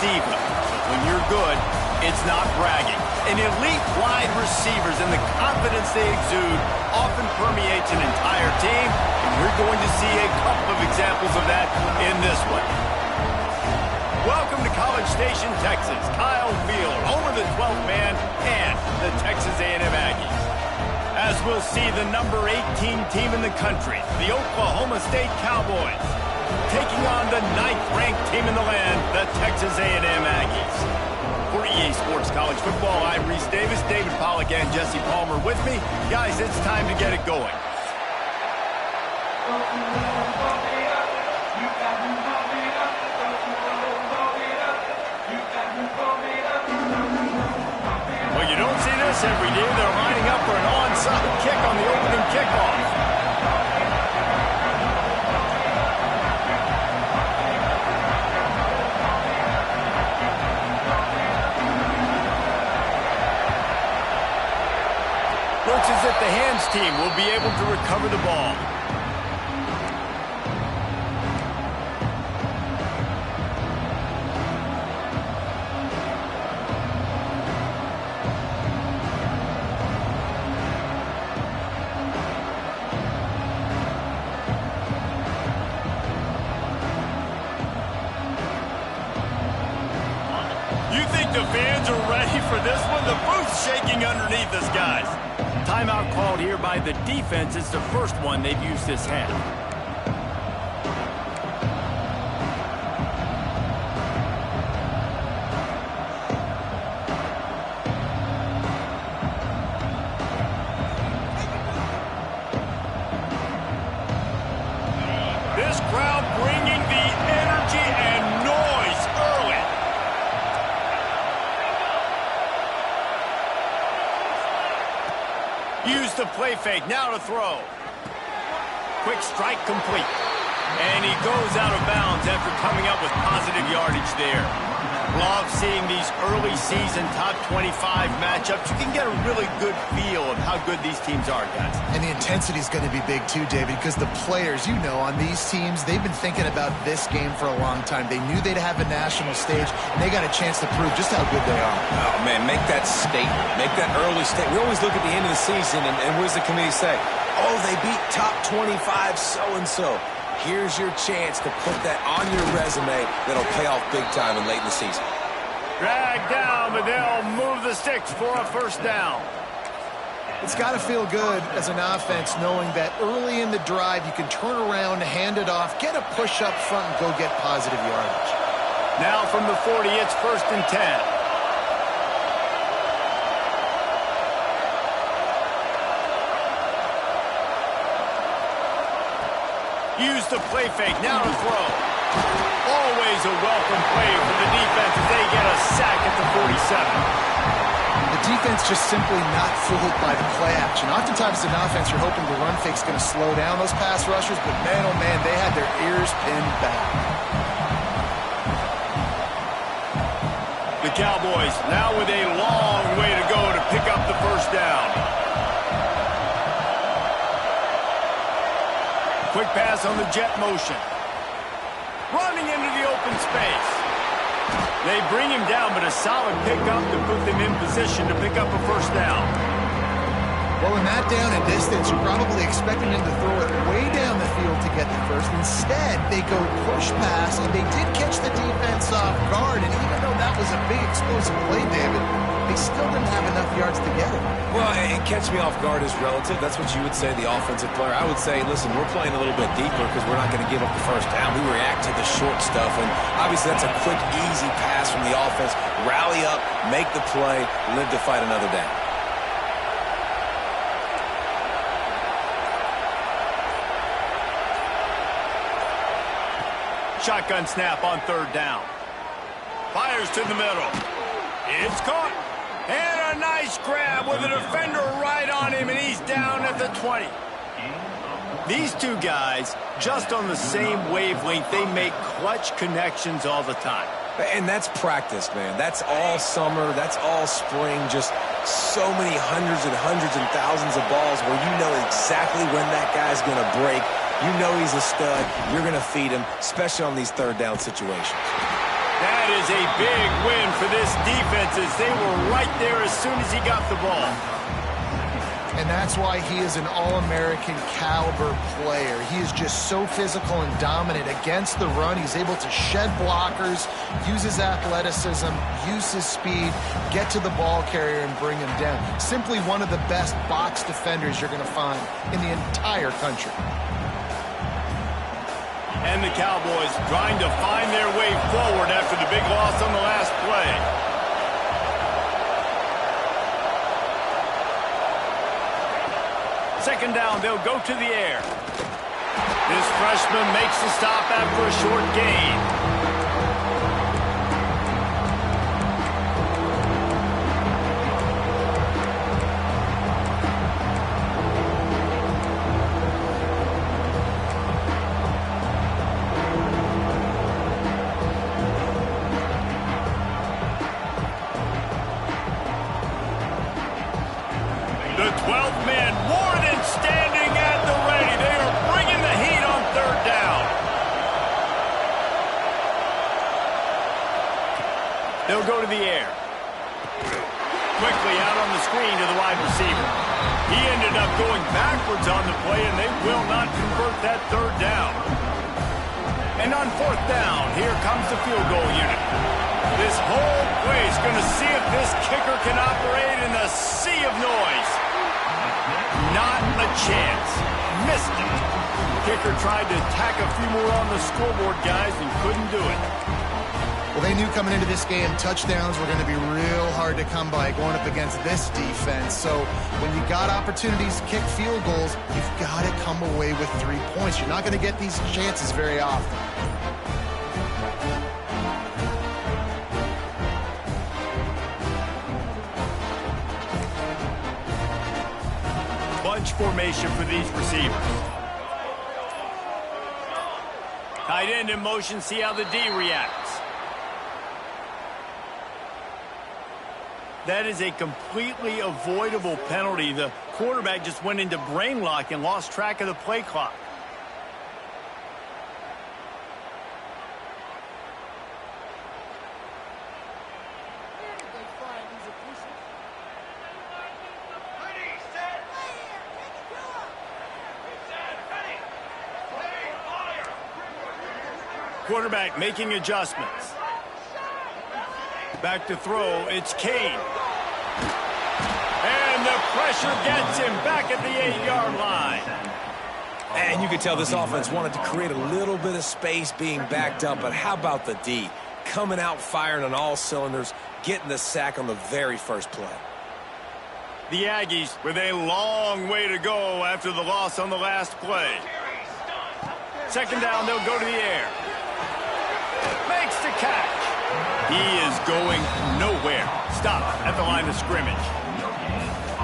diva. But when you're good, it's not bragging. And elite wide receivers and the confidence they exude often permeates an entire team, and we're going to see a couple of examples of that in this one. Welcome to College Station, Texas. Kyle Field, home of the 12th man and the Texas A&M Aggies. As we'll see, the number 18 team in the country, the Oklahoma State Cowboys, taking on the 9th-ranked team in the land, the Texas A&M Aggies. For EA Sports College Football, I'm Reese Davis, David Pollack, and Jesse Palmer with me. Guys, it's time to get it going. Well, you don't see this every day. They're lining up for an onside kick on the opening kickoff. Looks as if the hands team will be able to recover the ball. You think the fans are ready for this one? The booth's shaking underneath us, guys. Timeout called here by the defense. It's the first one they've used this half. This crowd bringing the energy and noise early. Use the play fake, now to throw. Quick strike complete. And he goes out of bounds after coming up with positive yardage there. Love seeing these early season top 25 matchups. You can get a really good feel of how good these teams are, guys. And the intensity is going to be big too, David, because the players, you know, on these teams, they've been thinking about this game for a long time. They knew they'd have a national stage, and they got a chance to prove just how good they are. Oh, man, make that statement. Make that early statement. We always look at the end of the season, and what does the committee say? Oh, they beat top 25 so-and-so. Here's your chance to put that on your resume that'll pay off big time and late in the season. Drag down, but they'll move the sticks for a first down. It's got to feel good as an offense knowing that early in the drive you can turn around, hand it off, get a push up front, and go get positive yardage. Now from the 40, it's 1st and 10. Use the play fake, now to throw. Always a welcome play for the defense as they get a sack at the 47. The defense just simply not fooled by the play action. Oftentimes as an offense, you're hoping the run fake's going to slow down those pass rushers, but man, oh man, they had their ears pinned back. The Cowboys now with a long way to go to pick up the first down. Quick pass on the jet motion. Running into the open space. They bring him down, but a solid pickup to put them in position to pick up a first down. Well, in that down and distance, you're probably expecting them to throw it way down the field to get the first. Instead, they go push pass, and they did catch the defense off guard. And even though that was a big explosive play, David, they still didn't have enough yards to get it. Well, and catch me off guard is relative. That's what you would say, the offensive player. I would say, listen, we're playing a little bit deeper because we're not going to give up the first down. We react to the short stuff, and obviously that's a quick, easy pass from the offense. Rally up, make the play, live to fight another day. Shotgun snap on 3rd down. Fires to the middle. It's caught. And a nice grab with a defender right on him, and he's down at the 20. These two guys, just on the same wavelength, they make clutch connections all the time. And that's practice, man. That's all summer. That's all spring. Just so many hundreds and thousands of balls where you know exactly when that guy's going to break. You know he's a stud. You're going to feed him, especially on these 3rd down situations. That is a big win for this defense as they were right there as soon as he got the ball. And that's why he is an All-American caliber player. He is just so physical and dominant against the run. He's able to shed blockers, use his athleticism, use his speed, get to the ball carrier and bring him down. Simply one of the best box defenders you're going to find in the entire country. And the Cowboys trying to find their way forward after the big loss on the last play. Second down, they'll go to the air. This freshman makes the stop after a short gain. The 12th man, more than standing at the ready. They are bringing the heat on third down. They'll go to the air. Quickly out on the screen to the wide receiver. He ended up going backwards on the play, and they will not convert that third down. And on fourth down, here comes the field goal unit. This whole place going to see if this kicker can operate in the sea of noise. Not a chance. Missed it. Kicker tried to tack a few more on the scoreboard, guys, and couldn't do it. Well, they knew coming into this game touchdowns were going to be real hard to come by going up against this defense. So when you got opportunities to kick field goals, you've got to come away with 3 points. You're not going to get these chances very often. Bunch formation for these receivers. Tight end in motion, see how the D reacts. That is a completely avoidable penalty. The quarterback just went into brain lock and lost track of the play clock. Quarterback making adjustments. Back to throw, it's Kane. And the pressure gets him back at the 8-yard line. And you could tell this offense wanted to create a little bit of space being backed up, but how about the D? Coming out firing on all cylinders, getting the sack on the very first play. The Aggies with a long way to go after the loss on the last play. Second down, they'll go to the air. Makes the catch. He is going nowhere. Stop at the line of scrimmage.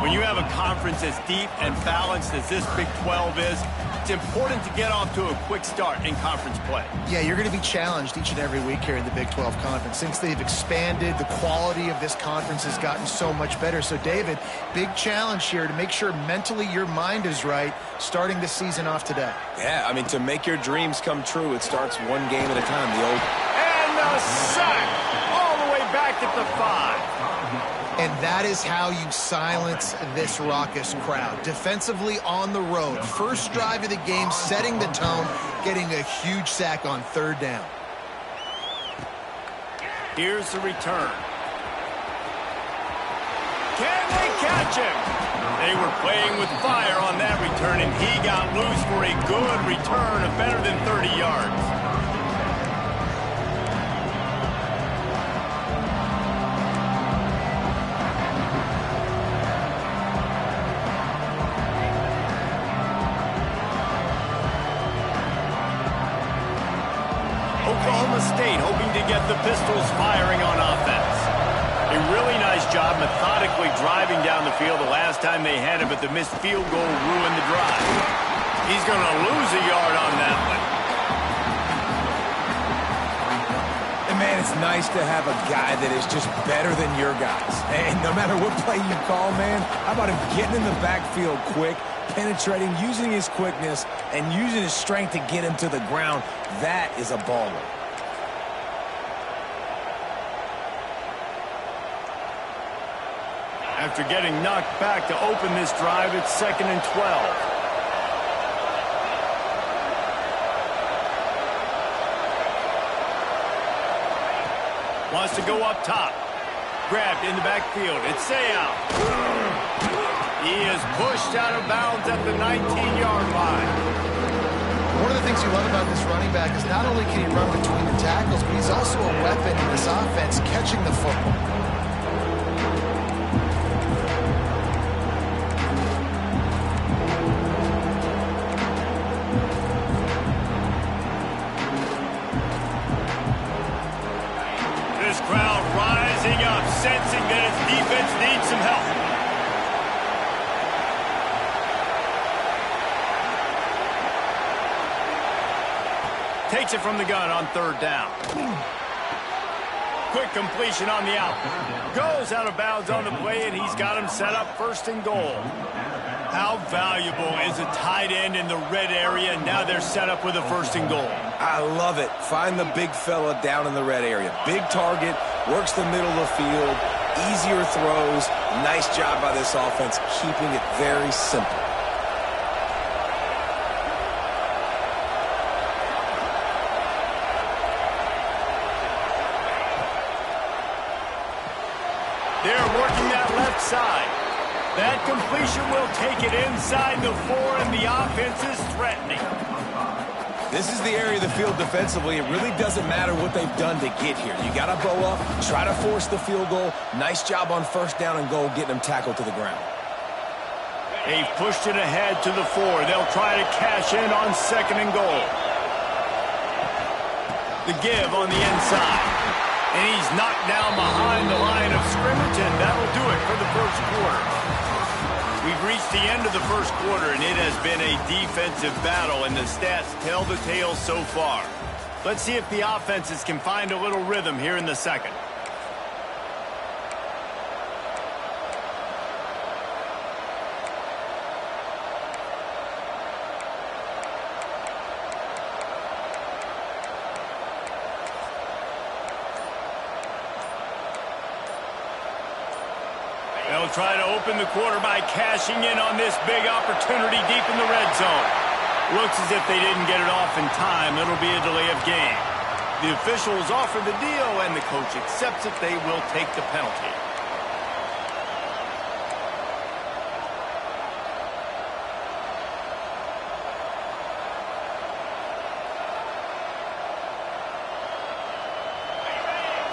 When you have a conference as deep and balanced as this Big 12 is, it's important to get off to a quick start in conference play. Yeah, you're going to be challenged each and every week here in the Big 12 Conference. Since they've expanded, the quality of this conference has gotten so much better. So, David, big challenge here to make sure mentally your mind is right starting the season off today. Yeah, I mean, to make your dreams come true, it starts one game at a time. And the sack all the way back at the 5. And that is how you silence this raucous crowd. Defensively on the road. First drive of the game, setting the tone, getting a huge sack on third down. Here's the return. Can they catch him? They were playing with fire on that return, and he got loose for a good return of better than 30 yards. Oklahoma State hoping to get the Pistols firing on offense. A really nice job methodically driving down the field the last time they had it, but the missed field goal ruined the drive. He's going to lose a yard on that one. And, man, it's nice to have a guy that is just better than your guys. And no matter what play you call, man, how about him getting in the backfield quick, penetrating, using his quickness, and using his strength to get him to the ground. That is a baller. After getting knocked back to open this drive, it's 2nd and 12. Wants to go up top. Grabbed in the backfield. It's Sayal. He is pushed out of bounds at the 19-yard line. One of the things you love about this running back is not only can he run between the tackles, but he's also a weapon in this offense catching the football. This crowd rising up, sensing that its defense needs some help. Takes it from the gun on 3rd down. Quick completion on the out. Goes out of bounds on the play, and he's got him set up 1st and goal. How valuable is a tight end in the red area? Now they're set up with a 1st and goal. I love it. Find the big fella down in the red area. Big target, works the middle of the field, easier throws. Nice job by this offense, keeping it very simple. They're working that left side. That completion will take it inside the 4, and the offense is threatening. This is the area of the field defensively. It really doesn't matter what they've done to get here. You got to bow up, try to force the field goal. Nice job on 1st down and goal, getting them tackled to the ground. They've pushed it ahead to the 4. They'll try to cash in on 2nd and goal. The give on the inside. And he's knocked down behind the line of scrimmage, and that'll do it for the 1st quarter. We've reached the end of the 1st quarter, and it has been a defensive battle, and the stats tell the tale so far. Let's see if the offenses can find a little rhythm here in the 2nd. They'll try to open the quarter by cashing in on this big opportunity deep in the red zone. Looks as if they didn't get it off in time. It'll be a delay of game. The officials offer the deal, and the coach accepts it. They will take the penalty.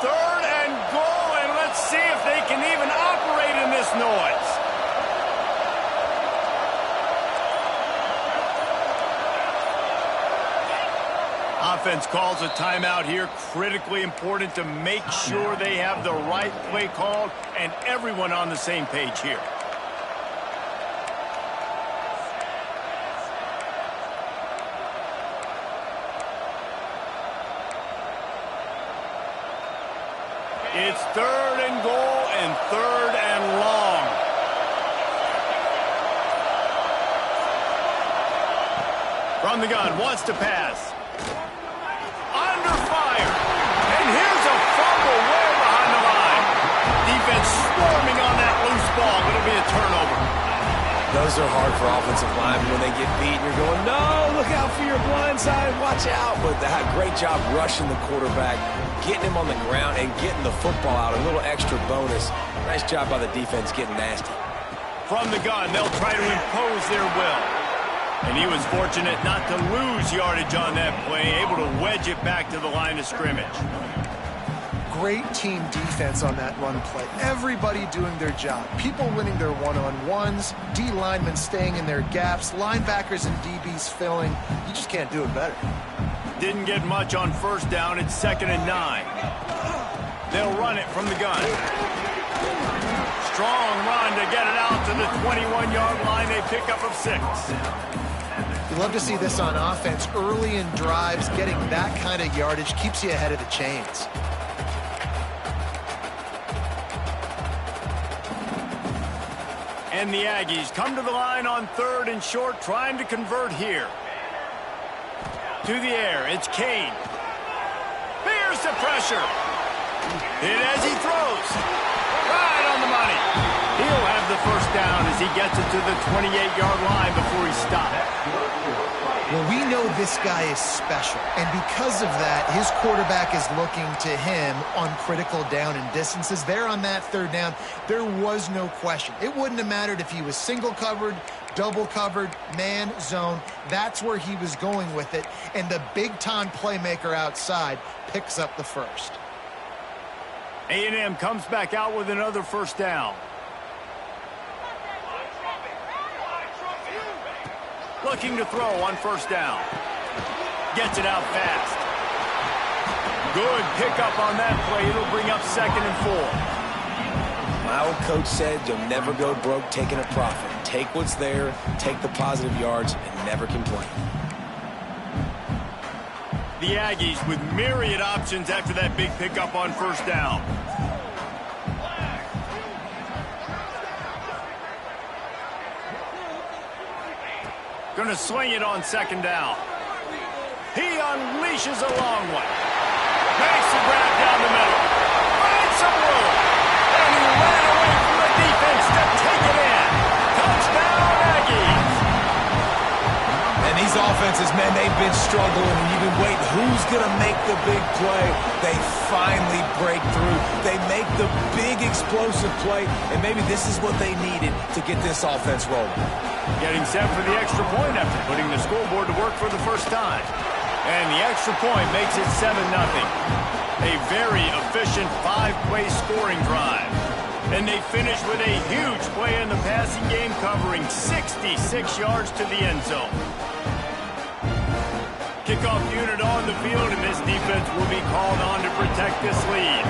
Third and goal, and let's see if they can even operate in this noise. Offense calls a timeout here. Critically important to make sure they have the right play called and everyone on the same page here. It's 3rd and goal and 3rd and long. From the gun, wants to pass. Under fire. And here's a fumble way behind the line. Defense swarming on that loose ball. It'll be a turnover. Those are hard for offensive linemen when they get beat. You're going, no, look out for your blind side, watch out. But they had a great job rushing the quarterback, getting him on the ground, and getting the football out. A little extra bonus. Nice job by the defense getting nasty. From the gun, they'll try to impose their will. And he was fortunate not to lose yardage on that play, able to wedge it back to the line of scrimmage. Great team defense on that run play. Everybody doing their job. People winning their one-on-ones, D linemen staying in their gaps, linebackers and DBs filling. You just can't do it better. Didn't get much on 1st down. It's 2nd and 9. They'll run it from the gun. Strong run to get it out to the 21-yard line. They pick up of 6. You love to see this on offense. Early in drives, getting that kind of yardage keeps you ahead of the chains. And the Aggies come to the line on 3rd and short, trying to convert here. To the air, it's Kane. Here's the pressure. Hit as he throws. Right on the money. He'll have the first down as he gets it to the 28-yard line before he stops. Well, we know this guy is special, and because of that, his quarterback is looking to him on critical down and distances. There on that third down, there was no question. It wouldn't have mattered if he was single covered, double covered, man, zone. That's where he was going with it, and the big-time playmaker outside picks up the first. A&M comes back out with another first down. Looking to throw on first down. Gets it out fast. Good pickup on that play. It'll bring up 2nd and 4. My old coach said you'll never go broke taking a profit. Take what's there, take the positive yards, and never complain. The Aggies with myriad options after that big pickup on first down. Going to swing it on 2nd down. He unleashes a long one. Makes a grab down the middle. Finds some room. And he ran away from the defense to take it in. Touchdown, Aggies. And these offenses, man, they've been struggling, and you've been waiting. Who's going to make the big play? They finally break through. They make the big explosive play, and maybe this is what they needed to get this offense rolling. Getting set for the extra point after putting the scoreboard to work for the first time. And the extra point makes it 7-0. A very efficient 5-play scoring drive. And they finish with a huge play in the passing game, covering 66 yards to the end zone. Kickoff unit on the field, and this defense will be called on to protect this lead.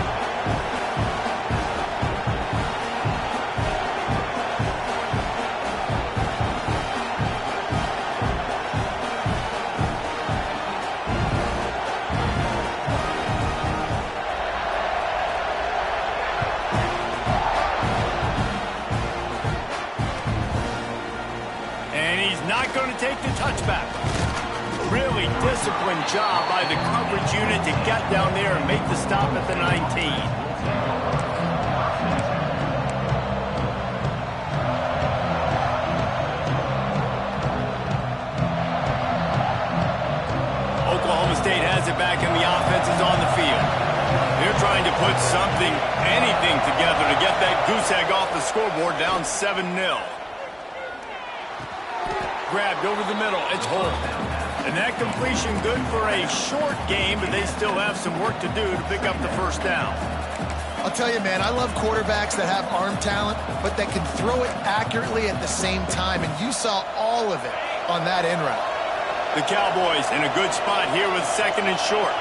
Going to take the touchback. Really disciplined job by the coverage unit to get down there and make the stop at the 19. Oklahoma State has it back and the offense is on the field. They're trying to put something, anything together to get that goose egg off the scoreboard, down 7-0. Grabbed over the middle. It's Holt. And that completion good for a short game, but they still have some work to do to pick up the first down. I'll tell you, man, I love quarterbacks that have arm talent, but that can throw it accurately at the same time, and you saw all of it on that end route. The Cowboys in a good spot here with 2nd and short.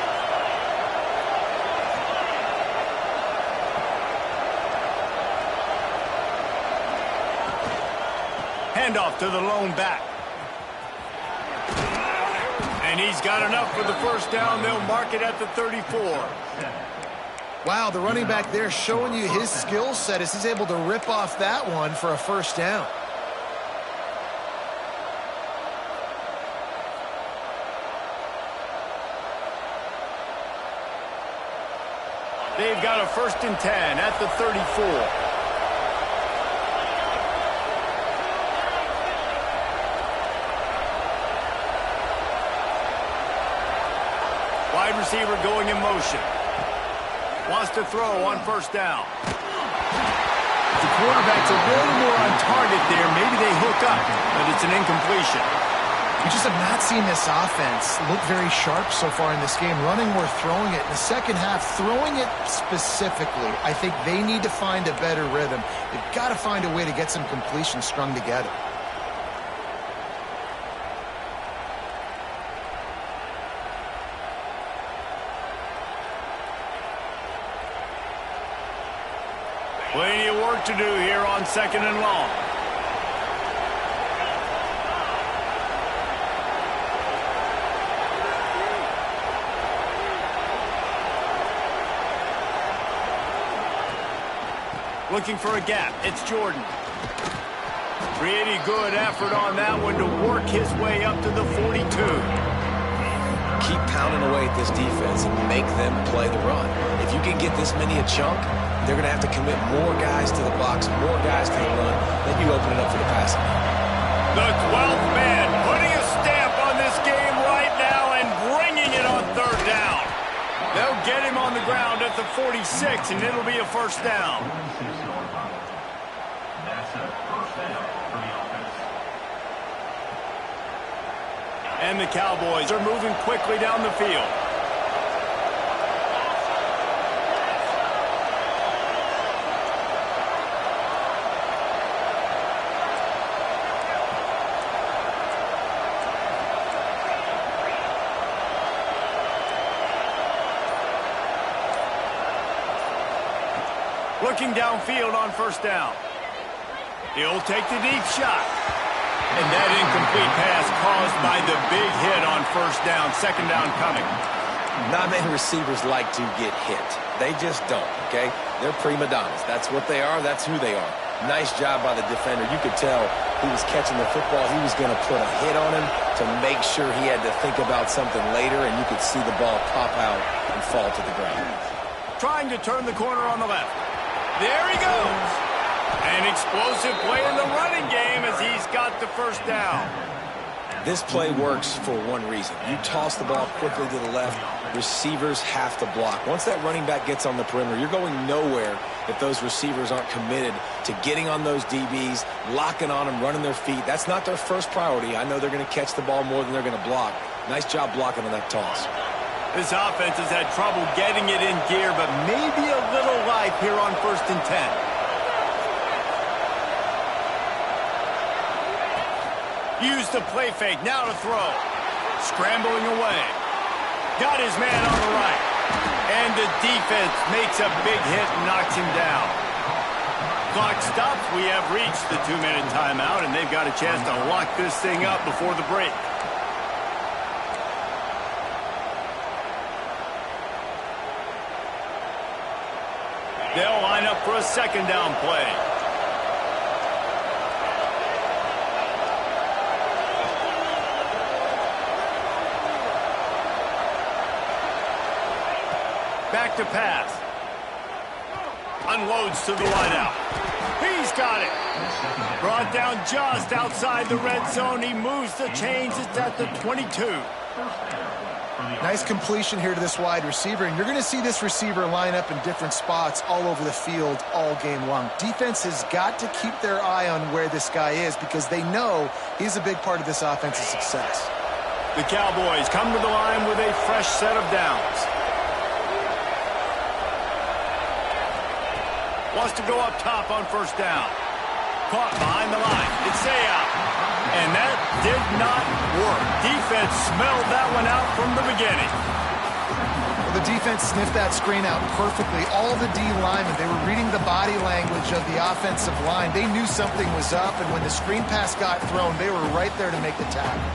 Handoff to the lone back. And he's got enough for the first down. They'll mark it at the 34. Wow, the running back there showing you his skill set as he's able to rip off that one for a first down. They've got a 1st and 10 at the 34. Wide receiver going in motion. Wants to throw on first down. The quarterback's a little more on target there. Maybe they hook up, but it's an incompletion. We just have not seen this offense look very sharp so far in this game. Running or throwing it. In the second half, throwing it specifically, I think they need to find a better rhythm. They've got to find a way to get some completions strung together. Plenty of work to do here on 2nd and long. Looking for a gap. It's Jordan. Pretty good effort on that one to work his way up to the 42. keep pounding away at this defense and make them play the run. If you can get this many a chunk, they're going to have to commit more guys to the box, more guys to the run. Then you open it up for the passing. The 12th man putting a stamp on this game right now and bringing it on third down. They'll get him on the ground at the 46, and it'll be a first down. And the Cowboys are moving quickly down the field. Looking downfield on first down. He'll take the deep shot. And that incomplete pass caused by the big hit on first down. Second down coming. Not many receivers like to get hit. They just don't, okay? They're prima donnas. That's what they are. That's who they are. Nice job by the defender. You could tell he was catching the football. He was going to put a hit on him to make sure he had to think about something later, and you could see the ball pop out and fall to the ground. Trying to turn the corner on the left. There he goes. An explosive play in the running game as he's got the first down. This play works for one reason. You toss the ball quickly to the left. Receivers have to block. Once that running back gets on the perimeter, you're going nowhere if those receivers aren't committed to getting on those DBs, locking on them, running their feet. That's not their first priority. I know they're going to catch the ball more than they're going to block. Nice job blocking on that toss. This offense has had trouble getting it in gear, but maybe a little life here on 1st and 10. Use the play fake, now to throw. Scrambling away. Got his man on the right. And the defense makes a big hit and knocks him down. Clock stops. We have reached the 2-minute timeout, and they've got a chance to lock this thing up before the break. They'll line up for a second down play. Back to pass. Unloads to the wideout. He's got it. Brought down just outside the red zone. He moves the chains. It's at the 22. Nice completion here to this wide receiver, and you're going to see this receiver line up in different spots all over the field all game long. Defense has got to keep their eye on where this guy is because they know he's a big part of this offense's success. The Cowboys come to the line with a fresh set of downs. Wants to go up top on first down. Caught behind the line. It's out. And that did not work. Defense smelled that one out from the beginning. Well, the defense sniffed that screen out perfectly. All the D linemen, they were reading the body language of the offensive line. They knew something was up, and when the screen pass got thrown, they were right there to make the tackle.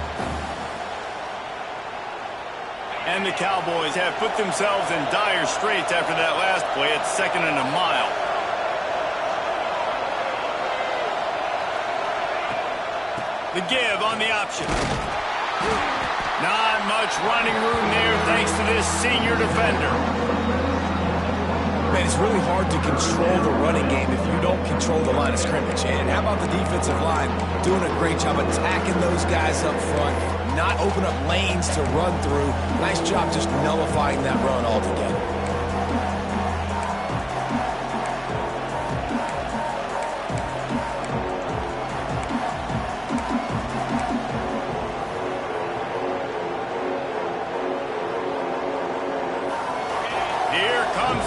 And the Cowboys have put themselves in dire straits after that last play. It's 2nd and a mile. The give on the option. Not much running room there thanks to this senior defender. Man, it's really hard to control the running game if you don't control the line of scrimmage. And how about the defensive line doing a great job attacking those guys up front, not open up lanes to run through. Nice job just nullifying that run altogether.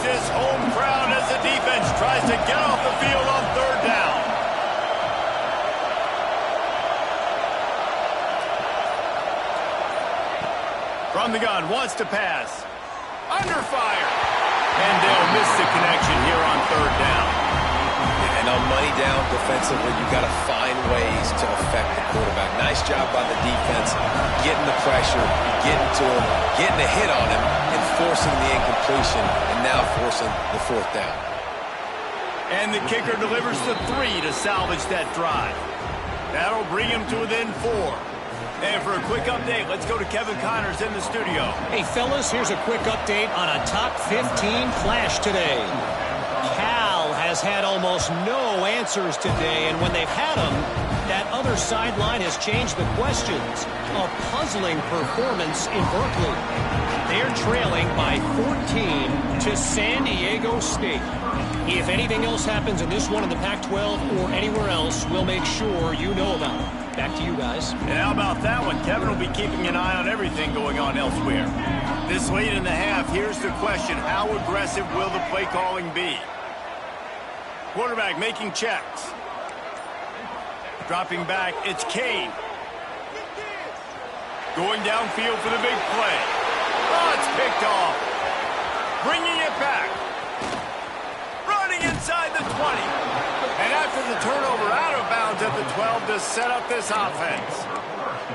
This home crowd as the defense tries to get off the field on third down. From the gun, wants to pass. Under fire. And they'll miss the connection here on third down. And on money down defensively, you've got to find ways to affect the quarterback. Nice job by the defense, getting the pressure, getting to him, getting a hit on him, and forcing the incompletion, and now forcing the fourth down. And the kicker delivers the 3 to salvage that drive. That'll bring him to within 4. And for a quick update, let's go to Kevin Connors in the studio. Hey, fellas, here's a quick update on a top 15 clash today. Cal has had almost no answers today, and when they've had them, that other sideline has changed the questions. A puzzling performance in Berkeley. They're trailing by 14 to San Diego State. If anything else happens in this one in the Pac-12 or anywhere else, we'll make sure you know about it. Back to you guys. And how about that one? Kevin will be keeping an eye on everything going on elsewhere. This late in the half, here's the question. How aggressive will the play calling be? Quarterback making checks. Dropping back, it's Kane. Going downfield for the big play. Oh, it's picked off. Bringing it back. Running inside the 20. And after the turnover, out of bounds at the 12 to set up this offense.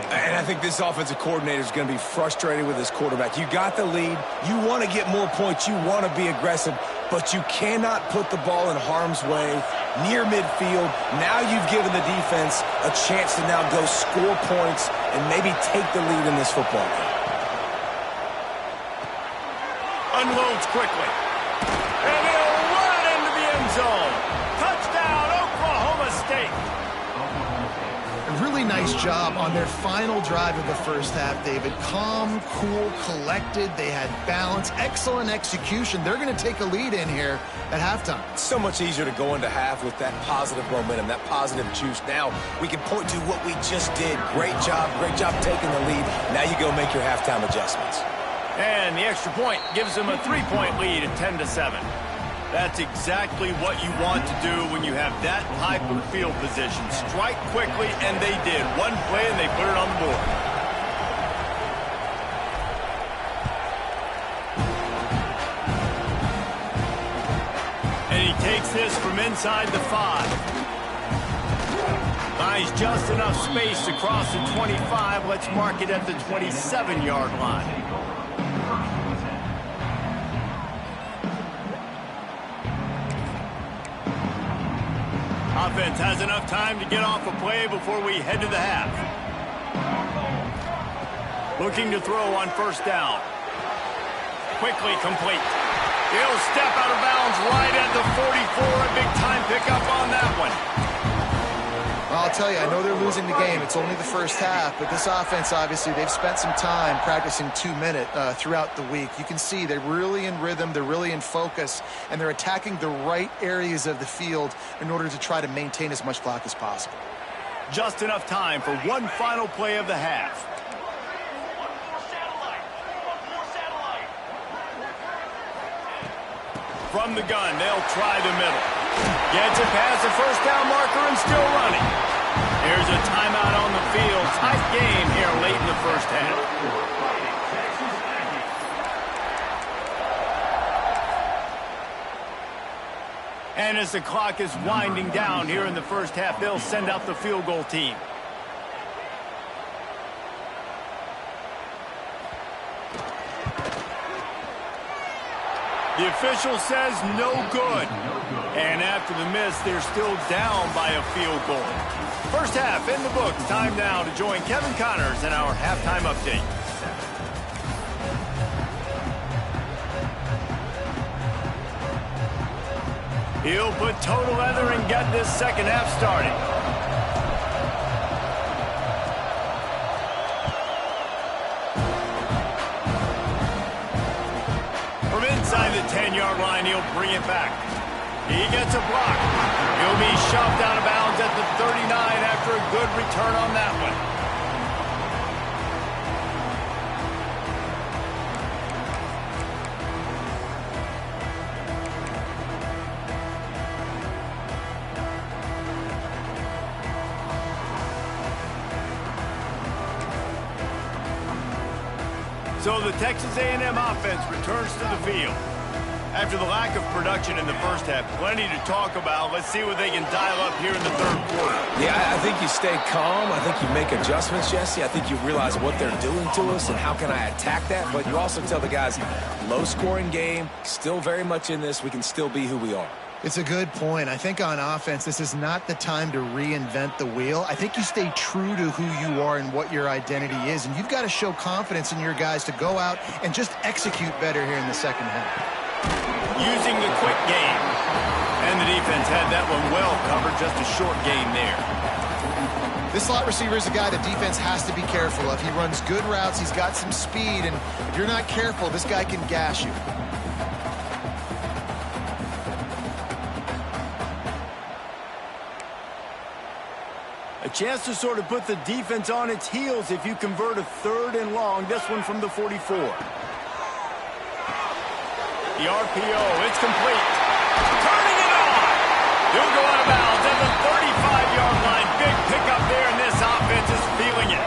And I think this offensive coordinator is going to be frustrated with his quarterback. You got the lead. You want to get more points. You want to be aggressive. But you cannot put the ball in harm's way near midfield. Now you've given the defense a chance to now go score points and maybe take the lead in this football game. Unloads quickly. And he'll run it into the end zone. Touchdown, Oklahoma State. A really nice job on their final drive of the first half, David. Calm, cool, collected. They had balance. Excellent execution. They're going to take a lead in here at halftime. It's so much easier to go into half with that positive momentum, that positive juice. Now we can point to what we just did. Great job taking the lead. Now you go make your halftime adjustments. And the extra point gives them a 3-point lead at 10-7. That's exactly what you want to do when you have that type of field position. Strike quickly, and they did. One play, and they put it on the board. And he takes this from inside the 5. Buys just enough space to cross the 25. Let's mark it at the 27-yard line. Offense has enough time to get off a play before we head to the half. Looking to throw on first down. Quickly complete. He'll step out of bounds right at the 44. A big time pickup on that one. Well, I'll tell you, I know they're losing the game. It's only the first half, but this offense, obviously, they've spent some time practicing 2-minute throughout the week. You can see they're really in rhythm, they're really in focus, and they're attacking the right areas of the field in order to try to maintain as much clock as possible. Just enough time for one final play of the half. From the gun, they'll try the middle. Gets it past the first down marker and still running. Here's a timeout on the field. Tight game here late in the first half. And as the clock is winding down here in the first half, they'll send out the field goal team. The official says no good. And after the miss, they're still down by a field goal. First half in the books. Time now to join Kevin Connors in our halftime update. He'll put total leather and get this second half started. From inside the 10-yard line, he'll bring it back. He gets a block. He'll be shoved out of bounds at the 39 after a good return on that one. So the Texas A&M offense returns to the field. After the lack of production in the first half, plenty to talk about. Let's see what they can dial up here in the third quarter. Yeah, I think you stay calm. I think you make adjustments, Jesse. I think you realize what they're doing to us and how can I attack that. But you also tell the guys, low-scoring game, still very much in this. We can still be who we are. It's a good point. I think on offense, this is not the time to reinvent the wheel. I think you stay true to who you are and what your identity is, and you've got to show confidence in your guys to go out and just execute better here in the second half. Using the quick game. And the defense had that one well covered, just a short gain there. This slot receiver is a guy the defense has to be careful of. He runs good routes, he's got some speed, and if you're not careful, this guy can gash you. A chance to sort of put the defense on its heels if you convert a 3rd and long. This one from the 44. The RPO, it's complete. Turning it on. He'll go out of bounds at the 35-yard line. Big pickup there, and this offense is feeling it.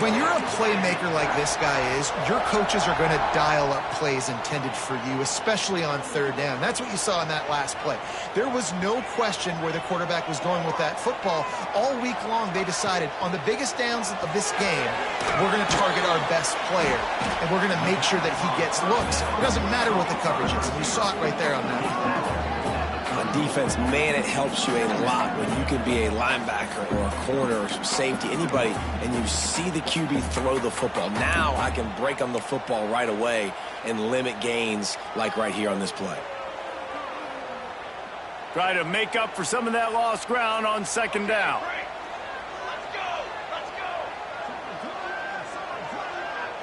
When you're a playmaker like this guy is, your coaches are going to dial up plays intended for you, especially on 3rd down. That's what you saw in that last play. There was no question where the quarterback was going with that football. All week long, they decided on the biggest downs of this game, we're going to target our best player, and we're going to make sure that he gets looks. It doesn't matter what the coverage is, and you saw it right there on that play. On defense, man, it helps you a lot when you can be a linebacker or a corner or safety, anybody, and you see the QB throw the football. Now I can break on the football right away and limit gains like right here on this play. Try to make up for some of that lost ground on 2nd down.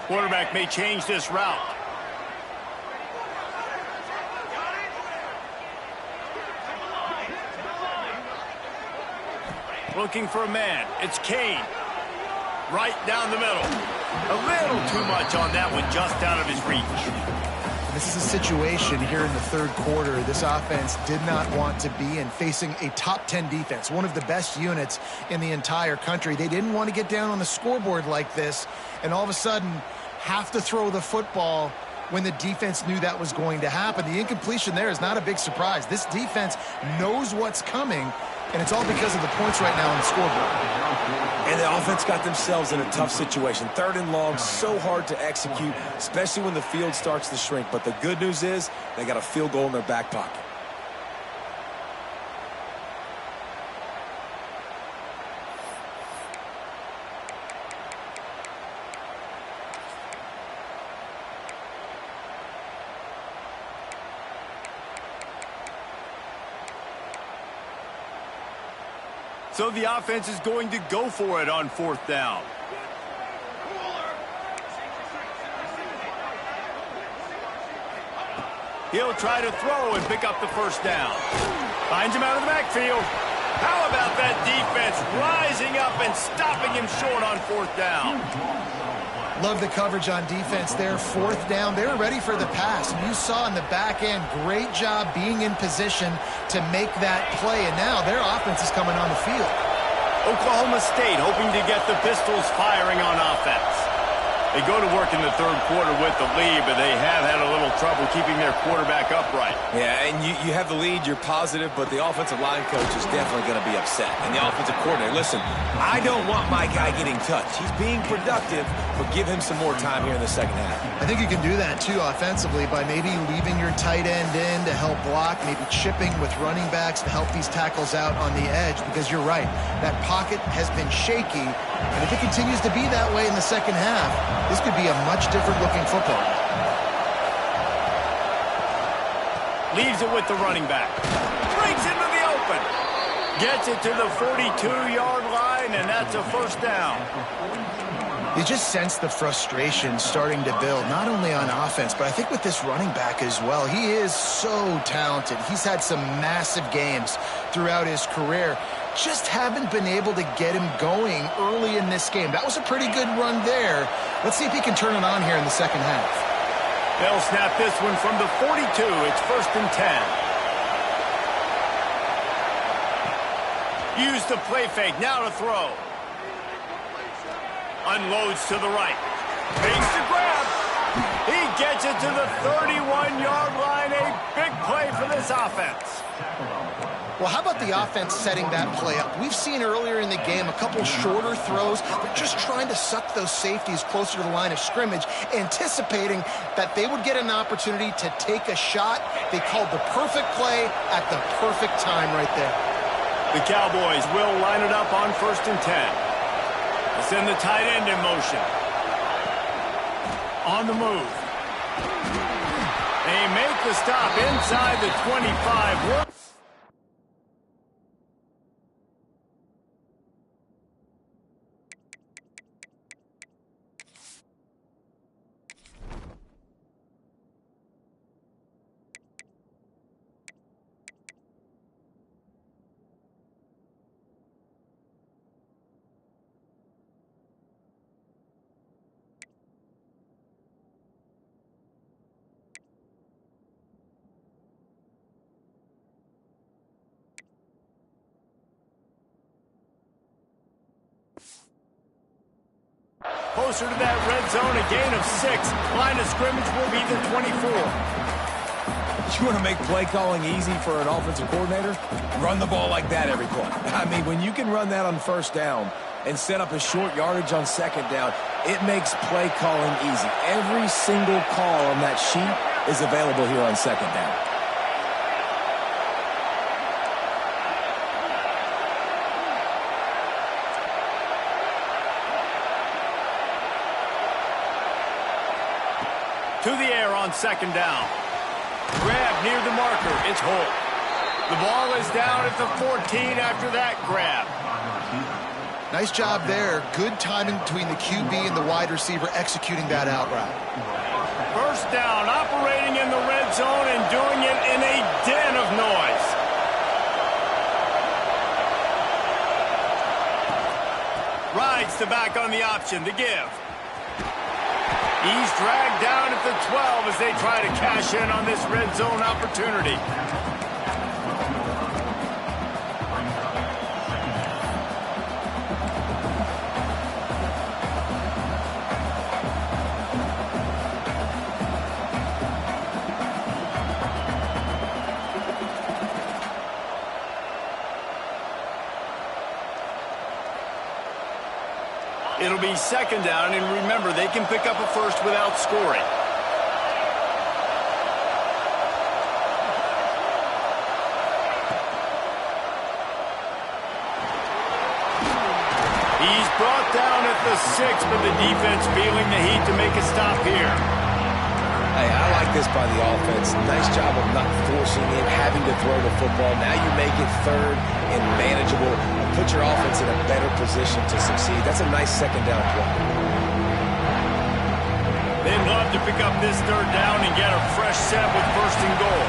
Quarterback may change this route. Looking for a man. It's Kane. Right down the middle. A little too much on that one, just out of his reach. This is a situation here in the 3rd quarter this offense did not want to be in, facing a top 10 defense, one of the best units in the entire country. They didn't want to get down on the scoreboard like this and all of a sudden have to throw the football when the defense knew that was going to happen. The incompletion there is not a big surprise. This defense knows what's coming, and it's all because of the points right now on the scoreboard. And the offense got themselves in a tough situation. 3rd and long, so hard to execute, especially when the field starts to shrink. But the good news is they got a field goal in their back pocket. So the offense is going to go for it on 4th down. He'll try to throw and pick up the 1st down. Finds him out of the backfield. How about that defense rising up and stopping him short on 4th down? Love the coverage on defense there. 4th down, they were ready for the pass. And you saw in the back end, great job being in position to make that play. And now their offense is coming on the field. Oklahoma State hoping to get the Pistols firing on offense. They go to work in the 3rd quarter with the lead, but they have had a little trouble keeping their quarterback upright. Yeah, and you have the lead, you're positive, but the offensive line coach is definitely going to be upset. And the offensive coordinator, listen, I don't want my guy getting touched. He's being productive, but give him some more time here in the 2nd half. I think you can do that, too, offensively, by maybe leaving your tight end in to help block, maybe chipping with running backs to help these tackles out on the edge, because you're right, that pocket has been shaky, and if it continues to be that way in the 2nd half, this could be a much different-looking football. Leaves it with the running back. Brings into the open. Gets it to the 42-yard line, and that's a 1st down. You just sense the frustration starting to build, not only on offense, but I think with this running back as well. He is so talented. He's had some massive games throughout his career. Just haven't been able to get him going early in this game. That was a pretty good run there. Let's see if he can turn it on here in the 2nd half. They'll snap this one from the 42. It's 1st and 10. Use the play fake. Now to throw. Unloads to the right. Makes the grab. He gets it to the 31-yard line. A big play for this offense. Well, how about the offense setting that play up? We've seen earlier in the game a couple shorter throws. They're just trying to suck those safeties closer to the line of scrimmage, anticipating that they would get an opportunity to take a shot. They called the perfect play at the perfect time right there. The Cowboys will line it up on 1st and 10. They send the tight end in motion. On the move. They make the stop inside the 25. Closer to that red zone, a gain of 6. Line of scrimmage will be the 24. You want to make play calling easy for an offensive coordinator? Run the ball like that every play. I mean, when you can run that on 1st down and set up a short yardage on 2nd down, it makes play calling easy. Every single call on that sheet is available here on 2nd down. To the air on 2nd down. Grab near the marker. It's Holt. The ball is down at the 14 after that grab. Nice job there. Good timing between the QB and the wide receiver executing that out route. 1st down, operating in the red zone and doing it in a den of noise. Rides the back on the option to give. He's dragged down at the 12 as they try to cash in on this red zone opportunity. It'll be 2nd down, and remember, they can pick up a first without scoring. He's brought down at the 6, but the defense feeling the heat to make a stop here. Hey, I like this by the offense. Nice job of not forcing it, having to throw the football. Now you make it 3rd and manageable and put your offense in a better position to succeed. That's a nice 2nd down play. They'd love to pick up this 3rd down and get a fresh set with 1st and goal.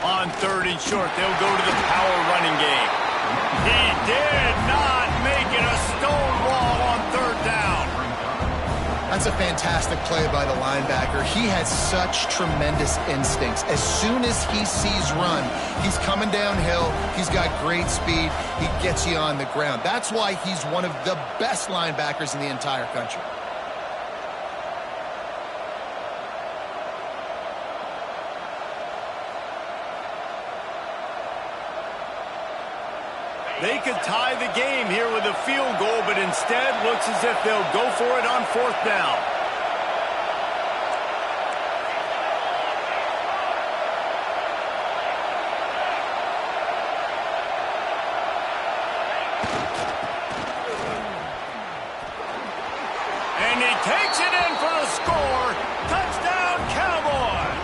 On 3rd and short, they'll go to the power running game. He did not make it a stone wall on 3rd down. That's a fantastic play by the linebacker. He has such tremendous instincts. As soon as he sees run, he's coming downhill. He's got great speed. He gets you on the ground. That's why he's one of the best linebackers in the entire country. They could tie the game here with a field goal, but instead looks as if they'll go for it on 4th down. And he takes it in for a score. Touchdown, Cowboys!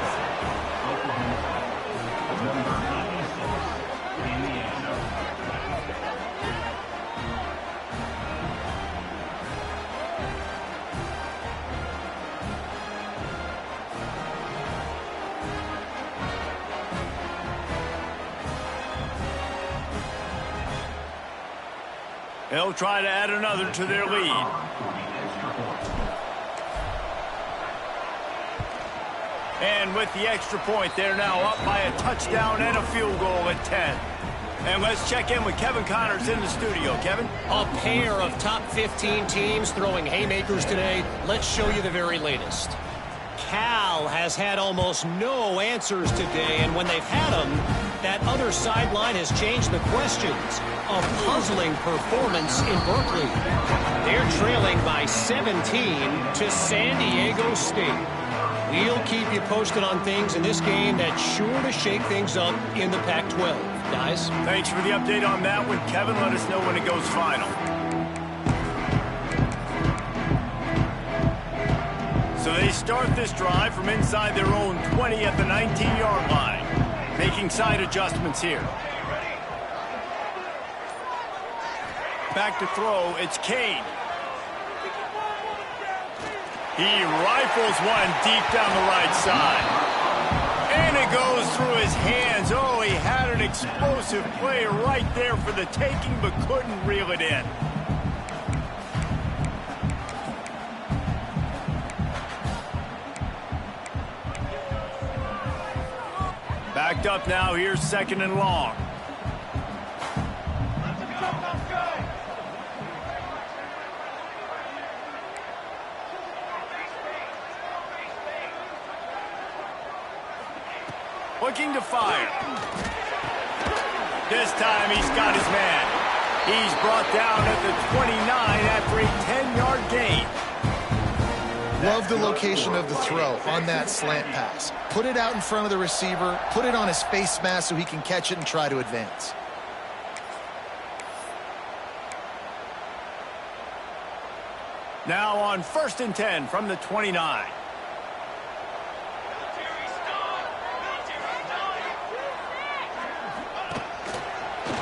They'll try to add another to their lead. And with the extra point, they're now up by a touchdown and a field goal at 10. And let's check in with Kevin Connors in the studio. Kevin? A pair of top 15 teams throwing haymakers today. Let's show you the very latest. Cal has had almost no answers today, and when they've had them, that other sideline has changed the questions. A puzzling performance in Berkeley. They're trailing by 17 to San Diego State. We'll keep you posted on things in this game that's sure to shake things up in the Pac-12. Guys? Thanks for the update on that one, Kevin. Let us know when it goes final. So they start this drive from inside their own 20 at the 19-yard line. Making side adjustments here. Back to throw, it's Kane. He rifles one deep down the right side. And it goes through his hands. Oh, he had an explosive play right there for the taking, but couldn't reel it in. Backed up now, here's 2nd and long. Looking to fire. This time he's got his man. He's brought down at the 29 after a 10-yard gain. Love the location of the throw on that slant pass. Put it out in front of the receiver, put it on his face mask so he can catch it and try to advance. Now on 1st and 10 from the 29.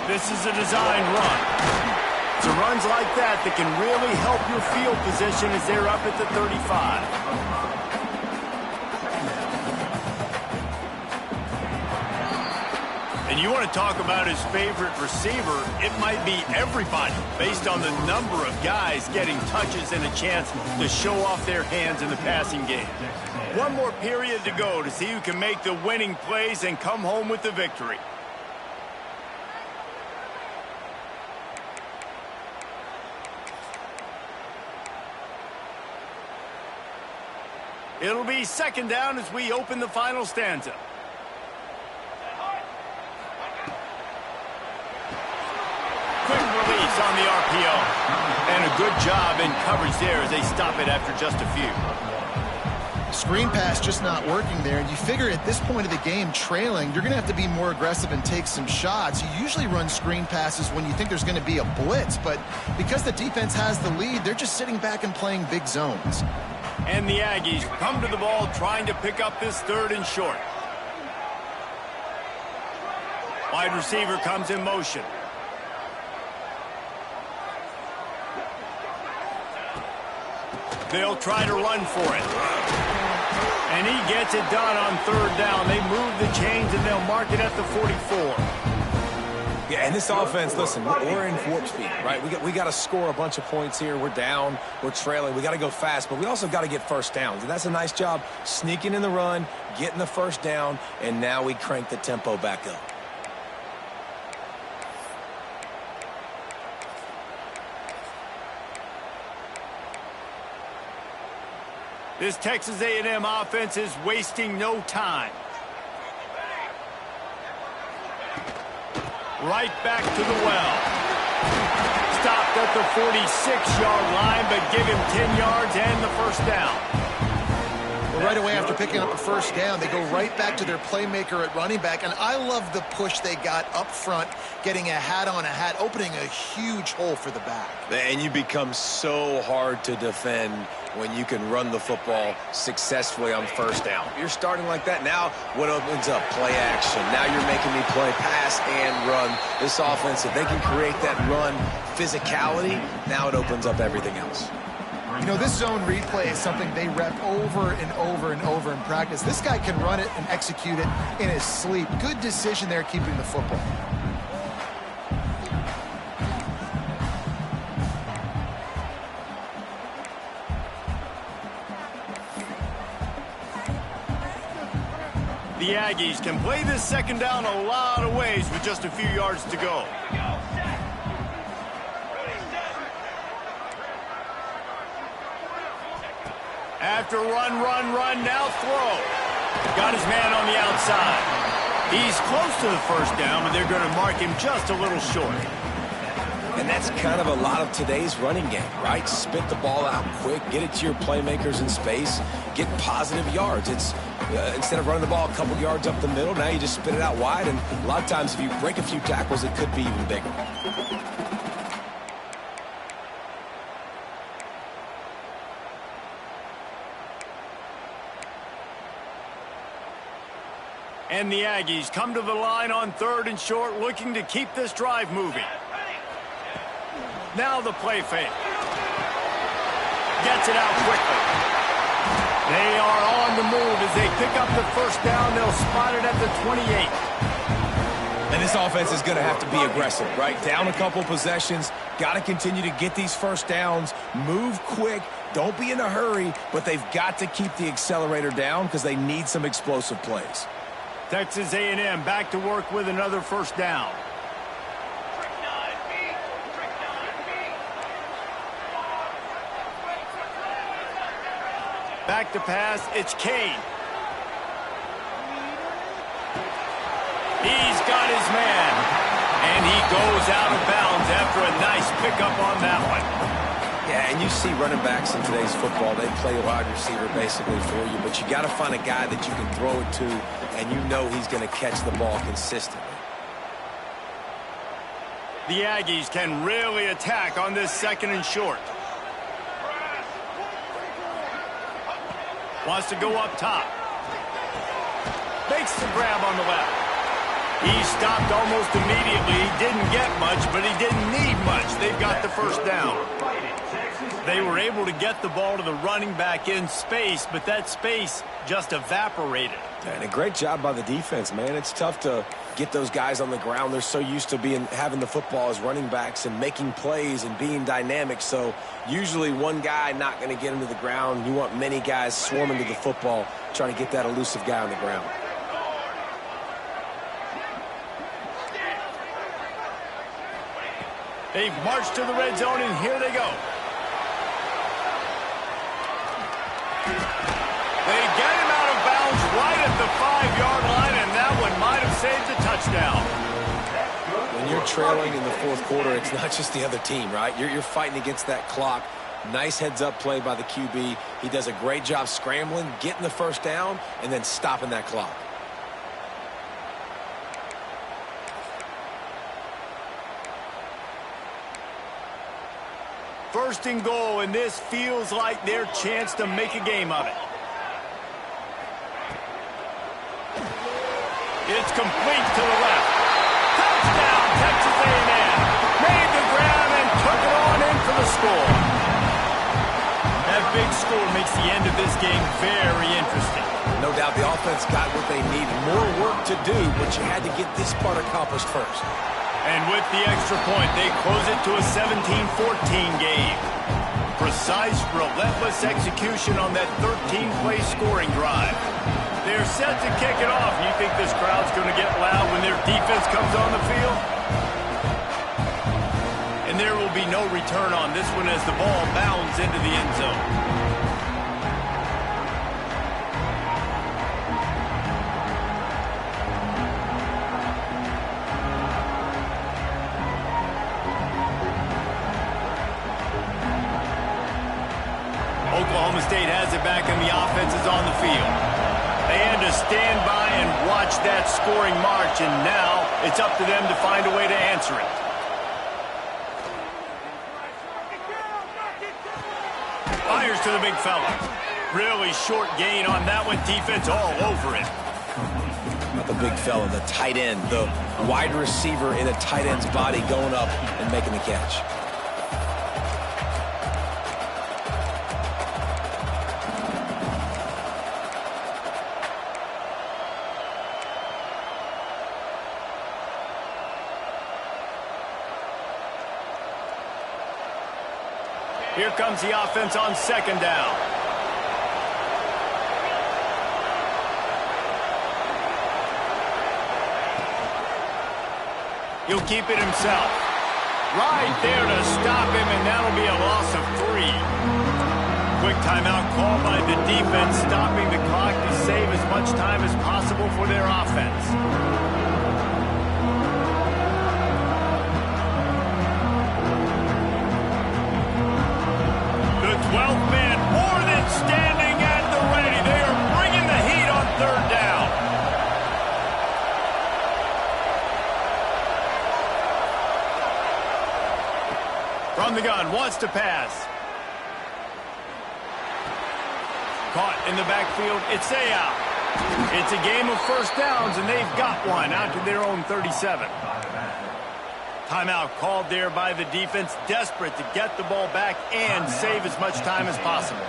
This is a design run. It's runs like that that can really help your field position as they're up at the 35. And you want to talk about his favorite receiver, it might be everybody based on the number of guys getting touches and a chance to show off their hands in the passing game. One more period to go to see who can make the winning plays and come home with the victory. It'll be 2nd down as we open the final stanza. Quick release on the RPO. And a good job in coverage there as they stop it after just a few. Screen pass just not working there, and you figure at this point of the game, trailing, you're going to have to be more aggressive and take some shots. You usually run screen passes when you think there's going to be a blitz, but because the defense has the lead, they're just sitting back and playing big zones. And the Aggies come to the ball trying to pick up this 3rd and short. Wide receiver comes in motion. They'll try to run for it. And he gets it done on 3rd down. They move the chains and they'll mark it at the 44. Yeah, and this offense, listen, we're in warp speed, right? We got to score a bunch of points here. We're down. We're trailing. We got to go fast, but we also got to get first downs. And that's a nice job sneaking in the run, getting the first down, and now we crank the tempo back up. This Texas A&M offense is wasting no time. Right back to the well. Stopped at the 46-yard line, but give him 10 yards and the first down. Well, right away after picking up the first down, they go right back to their playmaker at running back, and I love the push they got up front, getting a hat on a hat, opening a huge hole for the back. And you become so hard to defend when you can run the football successfully on first down. You're starting like that. Now what opens up? Play action. Now you're making me play pass and run. This offense, if they can create that run physicality, now it opens up everything else. You know, this zone replay is something they rep over and over and over in practice. This guy can run it and execute it in his sleep. Good decision there keeping the football. The Aggies can play this second down a lot of ways with just a few yards to go. After run, now throw. Got his man on the outside. He's close to the first down, but they're going to mark him just a little short. And that's kind of a lot of today's running game, right? Spit the ball out quick, get it to your playmakers in space, get positive yards. It's instead of running the ball a couple yards up the middle, now you just spit it out wide, and a lot of times if you break a few tackles, it could be even bigger. And the Aggies come to the line on 3rd and short, looking to keep this drive moving. Now the play fake. Gets it out quickly. They are on the move as they pick up the first down. They'll spot it at the 28. And this offense is going to have to be aggressive, right? Down a couple possessions, got to continue to get these first downs, move quick, don't be in a hurry, but they've got to keep the accelerator down because they need some explosive plays. Texas A&M back to work with another first down. Back to pass, it's Kane. He's got his man. And he goes out of bounds after a nice pickup on that one. Yeah, and you see running backs in today's football, they play a wide receiver basically for you, but you got to find a guy that you can throw it to, and you know he's going to catch the ball consistently. The Aggies can really attack on this 2nd and short. Wants to go up top. Makes the grab on the left. He stopped almost immediately. He didn't get much, but he didn't need much. They've got the first down. They were able to get the ball to the running back in space, but that space just evaporated. And a great job by the defense, man. It's tough to get those guys on the ground. They're so used to having the football as running backs and making plays and being dynamic. So usually one guy not going to get him to the ground. You want many guys swarming to the football, trying to get that elusive guy on the ground. They've marched to the red zone, and here they go. They get him out of bounds right at the 5-yard line, and that one might have saved a touchdown. When you're trailing in the 4th quarter, it's not just the other team, right? You're fighting against that clock. Nice heads-up play by the QB. He does a great job scrambling, getting the first down, and then stopping that clock. First and goal, and this feels like their chance to make a game of it. It's complete to the left. Touchdown, Texas A&M. Made the grab and took it on in for the score. That big score makes the end of this game very interesting. No doubt the offense got what they needed. More work to do, but you had to get this part accomplished first. And with the extra point, they close it to a 17-14 game. Precise, relentless execution on that 13-play scoring drive. They're set to kick it off. You think this crowd's going to get loud when their defense comes on the field? And there will be no return on this one as the ball bounds into the end zone. Oklahoma State has it back and the offense is on the field. They had to stand by and watch that scoring march, and now it's up to them to find a way to answer it. Fires to the big fella. Really short gain on that one. Defense all over it. Not the big fella, the tight end, the wide receiver in a tight end's body going up and making the catch. Here comes the offense on 2nd down. He'll keep it himself. Right there to stop him, and that'll be a loss of 3. Quick timeout called by the defense, stopping the clock to save as much time as possible for their offense. The 12th man more than standing at the ready. They are bringing the heat on 3rd down. From the gun, wants to pass. Caught in the backfield, it's a out. It's a game of first downs, and they've got one out to their own 37. Timeout called there by the defense, desperate to get the ball back and save as much time as possible.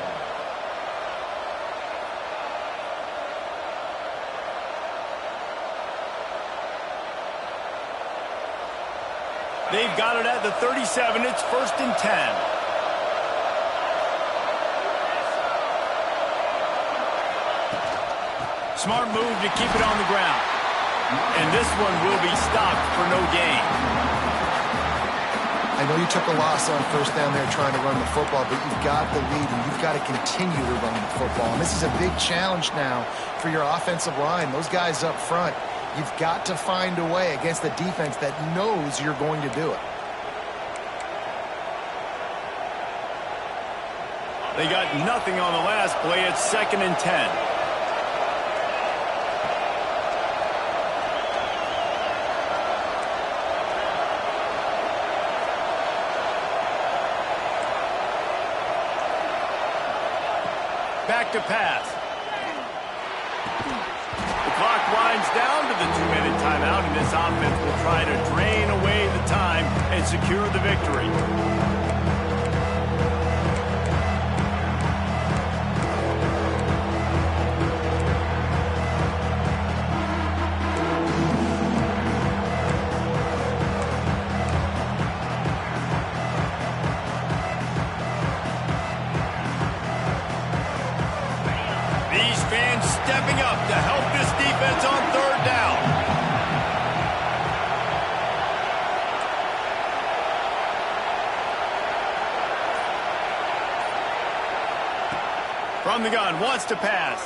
They've got it at the 37. It's 1st and 10. Smart move to keep it on the ground. And this one will be stopped for no gain. I know you took a loss on 1st down there trying to run the football, but you've got the lead, and you've got to continue to run the football. And this is a big challenge now for your offensive line. Those guys up front, you've got to find a way against the defense that knows you're going to do it. They got nothing on the last play. It's 2nd and 10. Back to pass. The clock winds down to the 2-minute timeout, and this offense will try to drain away the time and secure the victory. Stepping up to help this defense on 3rd down. From the gun, wants to pass.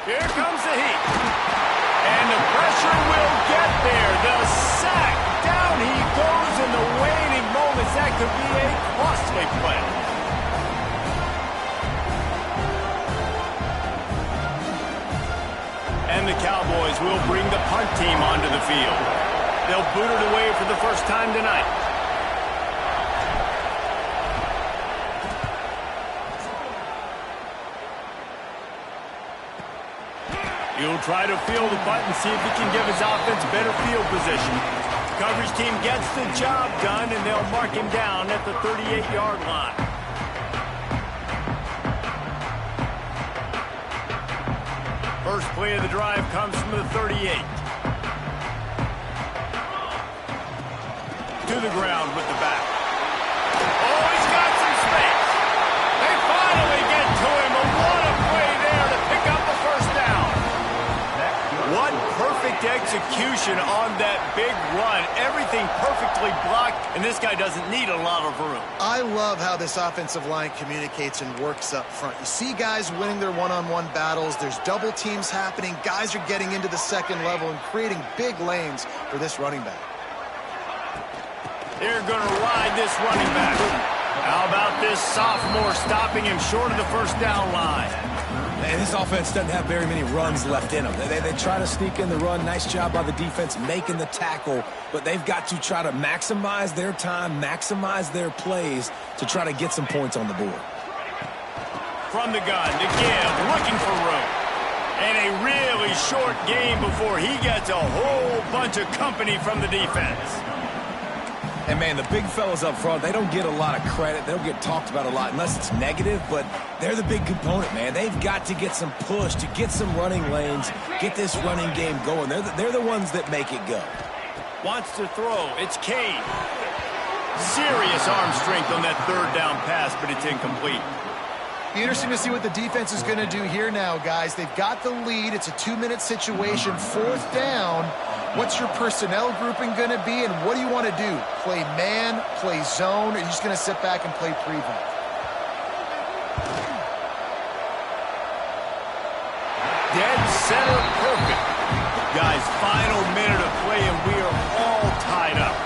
Here comes the heat. And the pressure will get there. The sack. Down he goes in the waning moments. That could be a costly play. And the Cowboys will bring the punt team onto the field. They'll boot it away for the first time tonight. He'll try to field the punt and see if he can give his offense better field position. Coverage team gets the job done, and they'll mark him down at the 38-yard line. First play of the drive comes from the 38. To the ground with the back. Oh, he's got some space. They finally get to him. What a play there to pick up the first down. What perfect execution on that big run. Everything perfectly blocked, and this guy doesn't need a lot of room. I love how this offensive line communicates and works up front. You see guys winning their one-on-one battles. There's double teams happening. Guys are getting into the second level and creating big lanes for this running back. They're going to ride this running back. How about this sophomore stopping him short of the first down line? And this offense doesn't have very many runs left in them. They try to sneak in the run. Nice job by the defense making the tackle. But they've got to try to maximize their time, maximize their plays to try to get some points on the board. From the gun to give, looking for room. And a really short game before he gets a whole bunch of company from the defense. And, man, the big fellas up front, they don't get a lot of credit. They don't get talked about a lot unless it's negative, but they're the big component, man. They've got to get some push, to get some running lanes, get this running game going. They're the ones that make it go. Wants to throw. It's Cade. Serious arm strength on that 3rd down pass, but it's incomplete. Be interesting to see what the defense is going to do here now, guys. They've got the lead. It's a 2-minute situation, 4th down. What's your personnel grouping going to be, and what do you want to do? Play man, play zone, or are you just going to sit back and play prevent? Dead center perfect. Guys, final minute of play, and we are all tied up.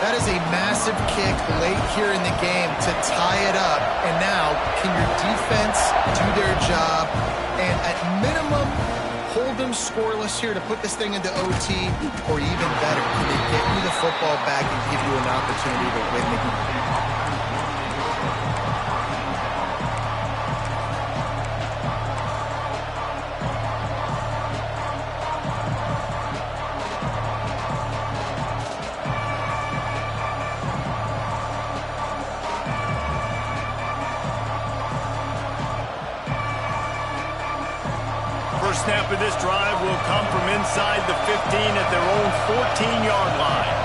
That is a massive kick late here in the game to tie it up. And now, can your defense do their job? And at minimum, hold them scoreless here to put this thing into OT, or even better, can they get you the football back and give you an opportunity to win the game? First snap of this drive will come from inside the 15 at their own 14-yard line.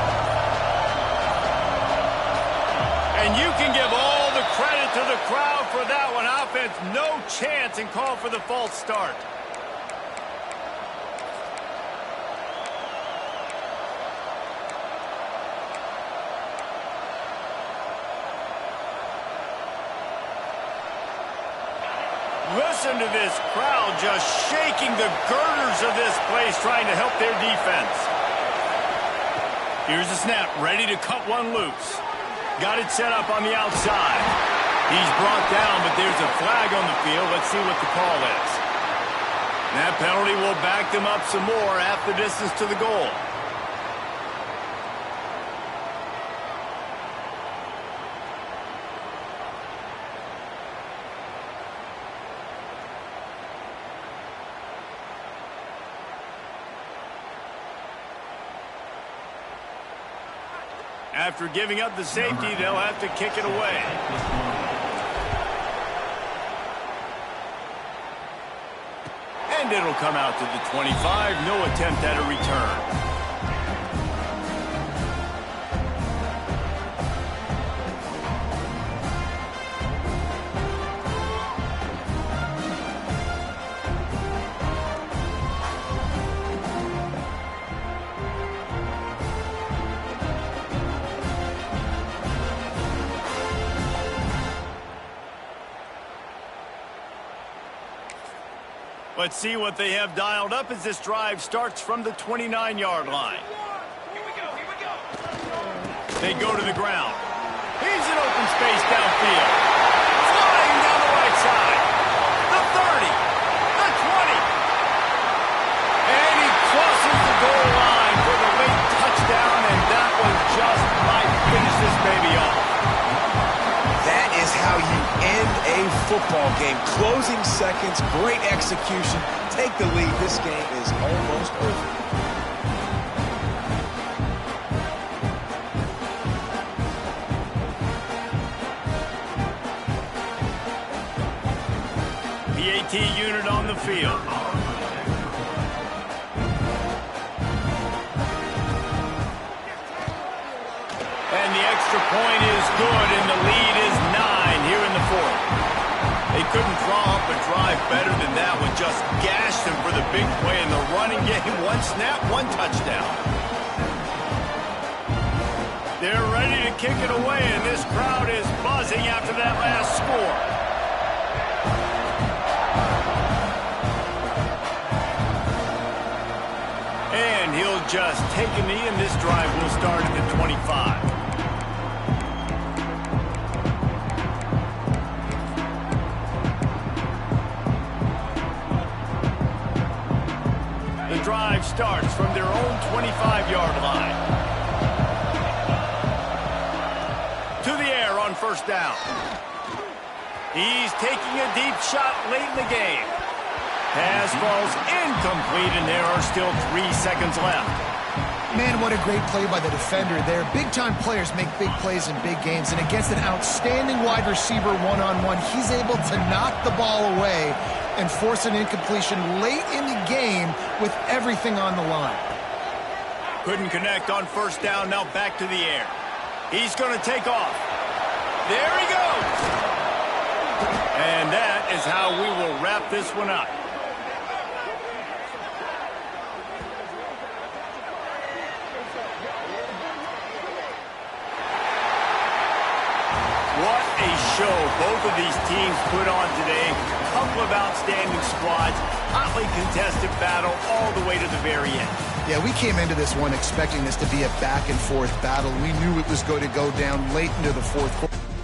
And you can give all the credit to the crowd for that one. Offense, no chance, and call for the false start. Listen to this crowd just shaking the girders of this place, trying to help their defense. Here's the snap, ready to cut one loose. Got it set up on the outside. He's brought down, but there's a flag on the field. Let's see what the call is. That penalty will back them up some more, half the distance to the goal. After giving up the safety, they'll have to kick it away. And it'll come out to the 25. No attempt at a return. Let's see what they have dialed up as this drive starts from the 29-yard line. Here we go. They go to the ground. He's in open space downfield. Flying down the right side. The 30. The 20. And he crosses the goal line for the late touchdown, and that one just might finish this baby off. That is how you end a football game. Closing seconds, great execution. Take the lead. This game is almost over. PAT unit on the field. And the extra point is good, and the lead is 9 here in the fourth. They couldn't draw up a drive better than that one. Just gashed them for the big play in the running game. One snap, one touchdown. They're ready to kick it away, and this crowd is buzzing after that last score. And he'll just take a knee, and this drive will start at the 25. The drive starts from their own 25-yard line. To the air on first down. He's taking a deep shot late in the game. Pass falls incomplete, and there are still 3 seconds left. Man, what a great play by the defender there. Big-time players make big plays in big games, and against an outstanding wide receiver one-on-one, he's able to knock the ball away and force an incompletion late in the game with everything on the line. Couldn't connect on first down, now back to the air. He's going to take off. There he goes! And that is how we will wrap this one up. What a show both of these teams put on today. A couple of outstanding squads, hotly contested battle all the way to the very end. Yeah, we came into this one expecting this to be a back-and-forth battle. We knew it was going to go down late into the fourth quarter.